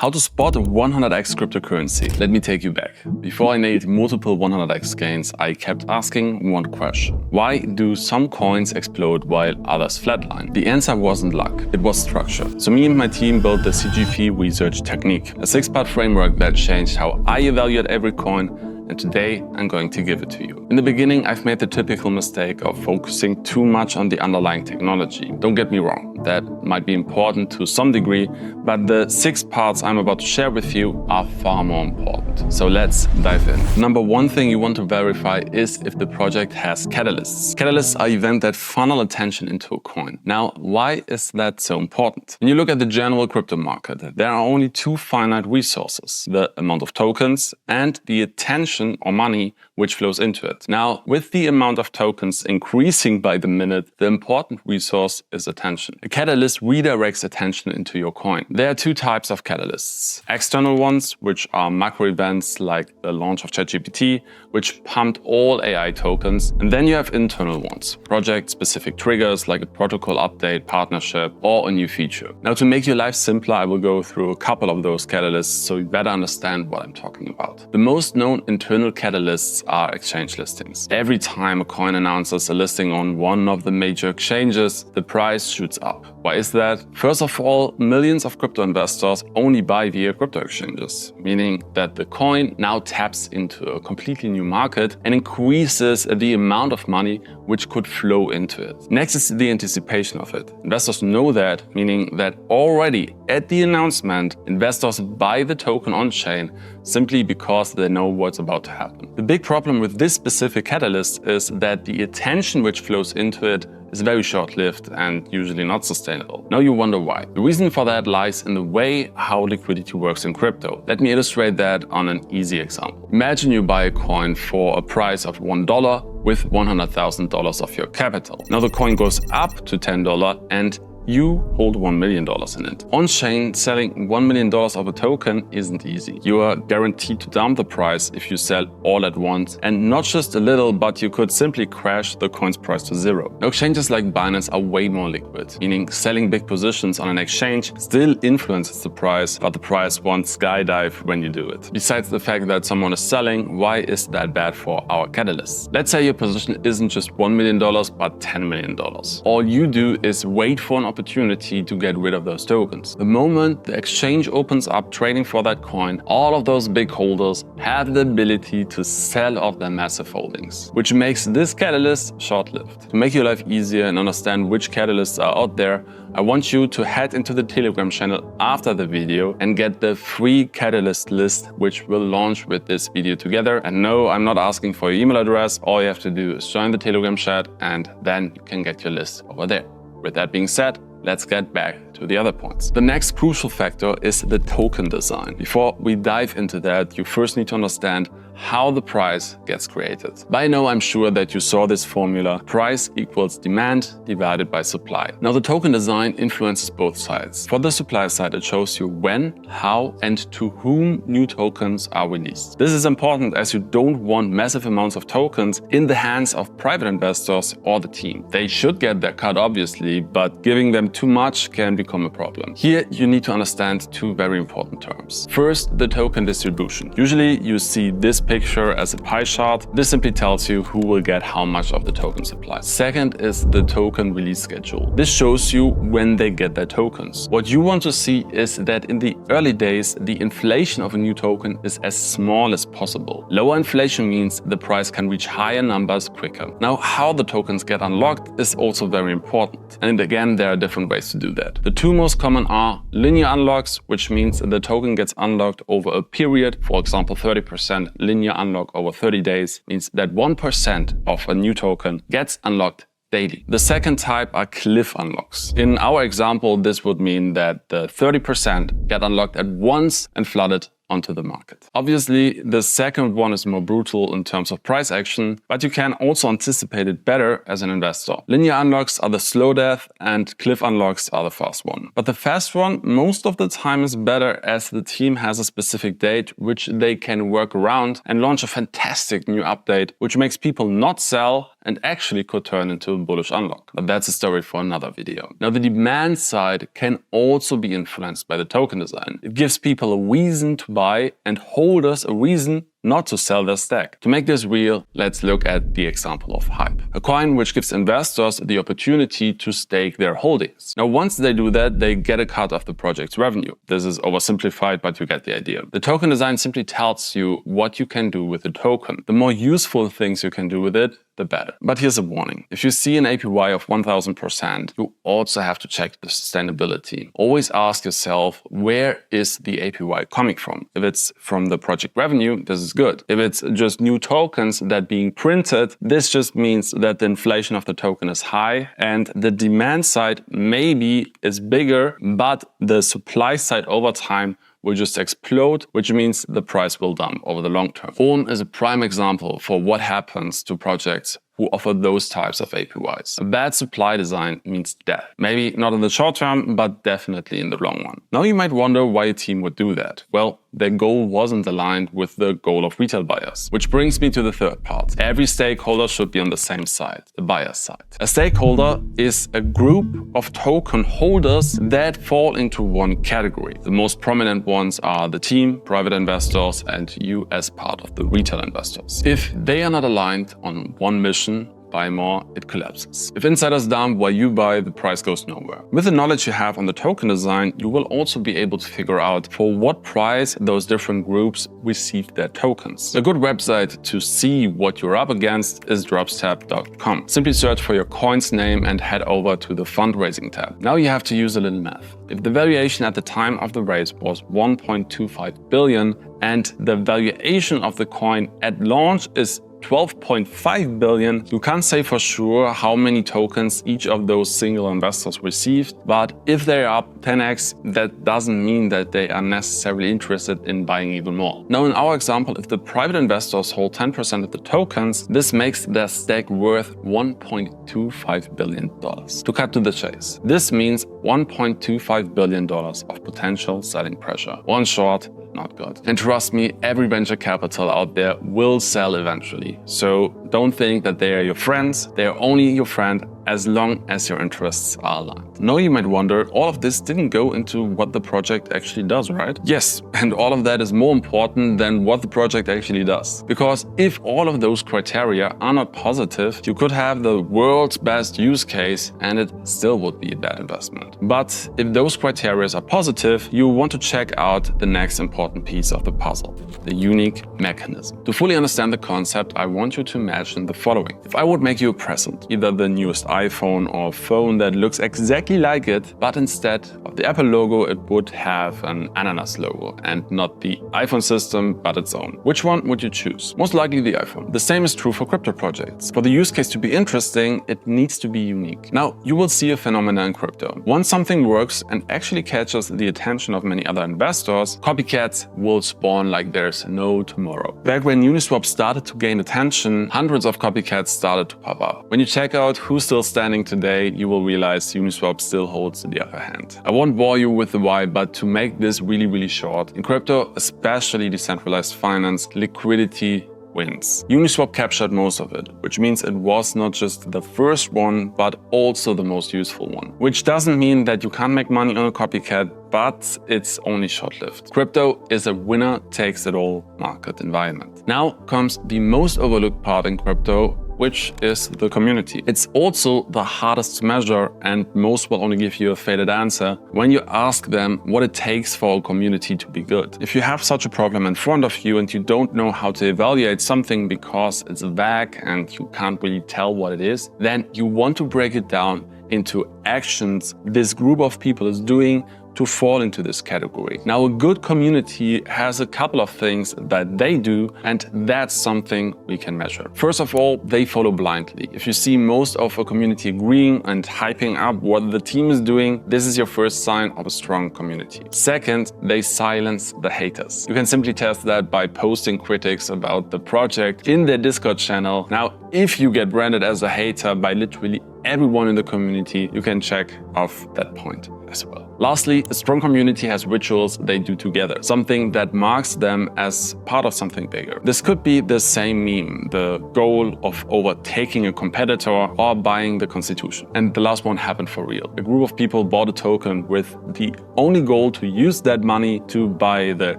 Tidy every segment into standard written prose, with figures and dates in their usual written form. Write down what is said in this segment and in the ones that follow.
How to spot a 100x cryptocurrency. Let me take you back. Before I made multiple 100x gains, I kept asking one question. Why do some coins explode while others flatline? The answer wasn't luck, it was structure. So me and my team built the CGP research technique, a 6-part framework that changed how I evaluate every coin, and today I'm going to give it to you. In the beginning, I've made the typical mistake of focusing too much on the underlying technology. Don't get me wrong, that might be important to some degree, but the 6 parts I'm about to share with you are far more important. So let's dive in. Number one thing you want to verify is if the project has catalysts. Catalysts are events that funnel attention into a coin. Now, why is that so important? When you look at the general crypto market, there are only 2 finite resources: the amount of tokens and the attention or money which flows into it. Now, with the amount of tokens increasing by the minute, the important resource is attention. A catalyst redirects attention into your coin. There are 2 types of catalysts. External ones, which are macro events like the launch of ChatGPT, which pumped all AI tokens. And then you have internal ones, project-specific triggers like a protocol update, partnership, or a new feature. Now, to make your life simpler, I will go through a couple of those catalysts so you better understand what I'm talking about. The most known internal catalysts are exchange listings. Every time a coin announces a listing on one of the major exchanges, the price shoots up. Why is that? First of all, millions of crypto investors only buy via crypto exchanges, meaning that the coin now taps into a completely new market and increases the amount of money which could flow into it. Next is the anticipation of it. Investors know that, meaning that already at the announcement, investors buy the token on-chain simply because they know what's about to happen. The big problem with this specific catalyst is that the attention which flows into it is very short-lived and usually not sustainable. Now you wonder why. The reason for that lies in the way how liquidity works in crypto. Let me illustrate that on an easy example. Imagine you buy a coin for a price of $1 with $100,000 of your capital. Now the coin goes up to $10 and you hold $1 million in it. On-chain, selling $1 million of a token isn't easy. You are guaranteed to dump the price if you sell all at once, and not just a little, but you could simply crash the coin's price to zero. Now, exchanges like Binance are way more liquid, meaning selling big positions on an exchange still influences the price, but the price won't skydive when you do it. Besides the fact that someone is selling, why is that bad for our catalysts? Let's say your position isn't just $1 million, but $10 million. All you do is wait for an opportunity to get rid of those tokens. The moment the exchange opens up trading for that coin, all of those big holders have the ability to sell off their massive holdings, which makes this catalyst short-lived. To make your life easier and understand which catalysts are out there, I want you to head into the Telegram channel after the video and get the free catalyst list, which will launch with this video together. And no, I'm not asking for your email address. All you have to do is join the Telegram chat and then you can get your list over there. With that being said, let's get back to the other points. The next crucial factor is the token design. Before we dive into that, you first need to understand how the price gets created. By now, I'm sure that you saw this formula: price equals demand divided by supply. Now, the token design influences both sides. For the supply side, it shows you when, how, and to whom new tokens are released. This is important as you don't want massive amounts of tokens in the hands of private investors or the team. They should get their cut, obviously, but giving them too much can become a problem. Here, you need to understand 2 very important terms. First, the token distribution. Usually, you see this picture as a pie chart. This simply tells you who will get how much of the token supply. Second is the token release schedule. This shows you when they get their tokens. What you want to see is that in the early days, the inflation of a new token is as small as possible. Lower inflation means the price can reach higher numbers quicker. Now, how the tokens get unlocked is also very important. And again, there are different ways to do that. The 2 most common are linear unlocks, which means the token gets unlocked over a period. For example, 30% linear unlock over 30 days means that 1% of a new token gets unlocked daily. The second type are cliff unlocks. In our example, this would mean that the 30% get unlocked at once and flooded onto the market. Obviously, the second one is more brutal in terms of price action, but you can also anticipate it better as an investor. Linear unlocks are the slow death and cliff unlocks are the fast one. But the fast one most of the time is better as the team has a specific date which they can work around and launch a fantastic new update which makes people not sell and actually could turn into a bullish unlock. But that's a story for another video. Now the demand side can also be influenced by the token design. It gives people a reason to buy and holders a reason not to sell their stack. To make this real, let's look at the example of HYPE, a coin which gives investors the opportunity to stake their holdings. Now once they do that, they get a cut of the project's revenue. This is oversimplified, but you get the idea. The token design simply tells you what you can do with the token. The more useful things you can do with it, the better. But here's a warning. If you see an APY of 1000%, you also have to check the sustainability. Always ask yourself, where is the APY coming from? If it's from the project revenue, this is good. If it's just new tokens that being printed, this just means that the inflation of the token is high and the demand side maybe is bigger, but the supply side over time will just explode, which means the price will dump over the long term. OHM is a prime example for what happens to projects who offer those types of APYs. A bad supply design means death. Maybe not in the short term, but definitely in the long run. Now you might wonder why a team would do that. Well, their goal wasn't aligned with the goal of retail buyers. Which brings me to the third part. Every stakeholder should be on the same side, the buyer's side. A stakeholder is a group of token holders that fall into one category. The most prominent ones are the team, private investors, and you as part of the retail investors. If they are not aligned on one mission, buy more, it collapses. If insiders dump while you buy, the price goes nowhere. With the knowledge you have on the token design, you will also be able to figure out for what price those different groups received their tokens. A good website to see what you're up against is dropstep.com. Simply search for your coin's name and head over to the fundraising tab. Now you have to use a little math. If the valuation at the time of the raise was 1.25 billion and the valuation of the coin at launch is 12.5 billion, you can't say for sure how many tokens each of those single investors received, but if they're up 10x, that doesn't mean that they are necessarily interested in buying even more. Now in our example, if the private investors hold 10% of the tokens, this makes their stake worth $1.25 billion. To cut to the chase, this means $1.25 billion of potential selling pressure. One short, not good. And trust me, every venture capital out there will sell eventually. So don't think that they are your friends. They are only your friend as long as your interests are aligned. Now you might wonder, all of this didn't go into what the project actually does, right? Yes, and all of that is more important than what the project actually does. Because if all of those criteria are not positive, you could have the world's best use case and it still would be a bad investment. But if those criteria are positive, you want to check out the next important piece of the puzzle, the unique mechanism. To fully understand the concept, I want you to imagine the following. If I would make you a present, either the newest iPhone or a phone that looks exactly like it, but instead of the Apple logo, it would have an ananas logo and not the iPhone system, but its own. Which one would you choose? Most likely the iPhone. The same is true for crypto projects. For the use case to be interesting, it needs to be unique. Now, you will see a phenomenon in crypto. Once something works and actually catches the attention of many other investors, copycats will spawn like there's no tomorrow. Back when Uniswap started to gain attention, hundreds of copycats started to pop up. When you check out who's still standing today, you will realize Uniswap still holds the upper hand. I won't bore you with the why, but to make this really short, in crypto, especially decentralized finance, liquidity wins. Uniswap captured most of it, which means it was not just the first one, but also the most useful one. Which doesn't mean that you can't make money on a copycat, but it's only short-lived. Crypto is a winner-takes-it-all market environment. Now comes the most overlooked part in crypto, which is the community. It's also the hardest to measure, and most will only give you a faded answer when you ask them what it takes for a community to be good. If you have such a problem in front of you and you don't know how to evaluate something because it's vague and you can't really tell what it is, then you want to break it down into actions this group of people is doing to fall into this category. Now, a good community has a couple of things that they do, and that's something we can measure. First of all, they follow blindly. If you see most of a community agreeing and hyping up what the team is doing, this is your first sign of a strong community. Second, they silence the haters. You can simply test that by posting critics about the project in their Discord channel. Now, if you get branded as a hater by literally everyone in the community, you can check off that point as well. Lastly, a strong community has rituals they do together, something that marks them as part of something bigger. This could be the same meme, the goal of overtaking a competitor, or buying the Constitution. And the last one happened for real. A group of people bought a token with the only goal to use that money to buy the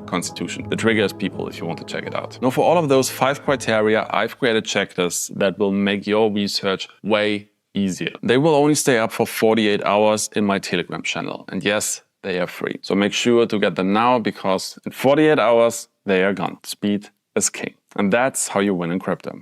Constitution. The trigger is people, if you want to check it out. Now, for all of those 5 criteria, I've created checklists that will make your research way easier. They will only stay up for 48 hours in my Telegram channel. And yes, they are free. So make sure to get them now, because in 48 hours, they are gone. Speed is king. And that's how you win in crypto.